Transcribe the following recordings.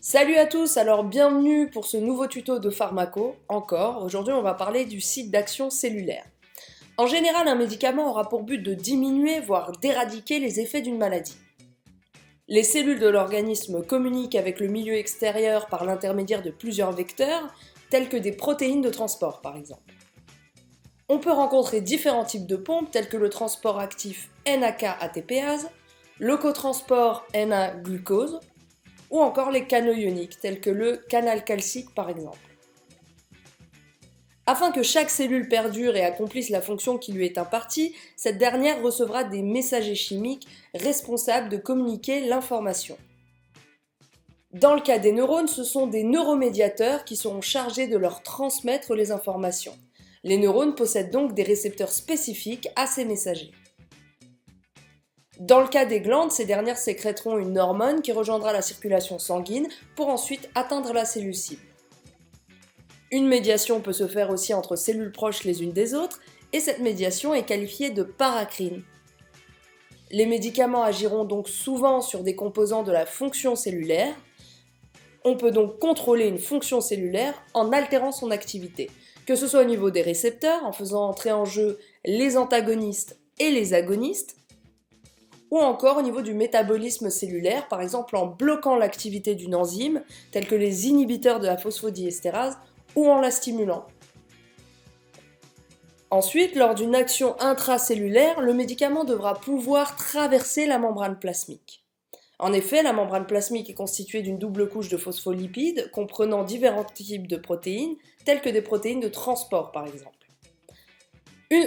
Salut à tous, alors bienvenue pour ce nouveau tuto de pharmaco. Aujourd'hui on va parler du site d'action cellulaire. En général, un médicament aura pour but de diminuer, voire d'éradiquer les effets d'une maladie. Les cellules de l'organisme communiquent avec le milieu extérieur par l'intermédiaire de plusieurs vecteurs, tels que des protéines de transport par exemple. On peut rencontrer différents types de pompes, tels que le transport actif NAK-ATPase, le cotransport NA-glucose, ou encore les canaux ioniques, tels que le canal calcique par exemple. Afin que chaque cellule perdure et accomplisse la fonction qui lui est impartie, cette dernière recevra des messagers chimiques responsables de communiquer l'information. Dans le cas des neurones, ce sont des neuromédiateurs qui seront chargés de leur transmettre les informations. Les neurones possèdent donc des récepteurs spécifiques à ces messagers. Dans le cas des glandes, ces dernières sécréteront une hormone qui rejoindra la circulation sanguine pour ensuite atteindre la cellule cible. Une médiation peut se faire aussi entre cellules proches les unes des autres, et cette médiation est qualifiée de paracrine. Les médicaments agiront donc souvent sur des composants de la fonction cellulaire. On peut donc contrôler une fonction cellulaire en altérant son activité, que ce soit au niveau des récepteurs, en faisant entrer en jeu les antagonistes et les agonistes, ou encore au niveau du métabolisme cellulaire, par exemple en bloquant l'activité d'une enzyme, telle que les inhibiteurs de la phosphodiestérase, ou en la stimulant. Ensuite, lors d'une action intracellulaire, le médicament devra pouvoir traverser la membrane plasmique. En effet, la membrane plasmique est constituée d'une double couche de phospholipides comprenant différents types de protéines, telles que des protéines de transport par exemple.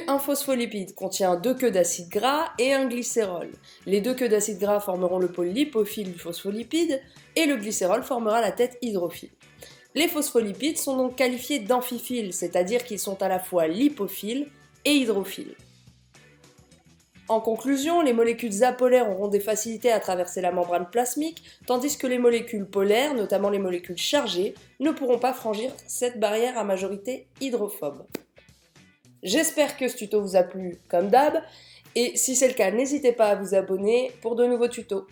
Un phospholipide contient deux queues d'acide gras et un glycérol. Les deux queues d'acide gras formeront le pôle lipophile du phospholipide et le glycérol formera la tête hydrophile. Les phospholipides sont donc qualifiés d'amphiphiles, c'est-à-dire qu'ils sont à la fois lipophiles et hydrophiles. En conclusion, les molécules apolaires auront des facilités à traverser la membrane plasmique, tandis que les molécules polaires, notamment les molécules chargées, ne pourront pas franchir cette barrière à majorité hydrophobe. J'espère que ce tuto vous a plu comme d'hab, et si c'est le cas, n'hésitez pas à vous abonner pour de nouveaux tutos.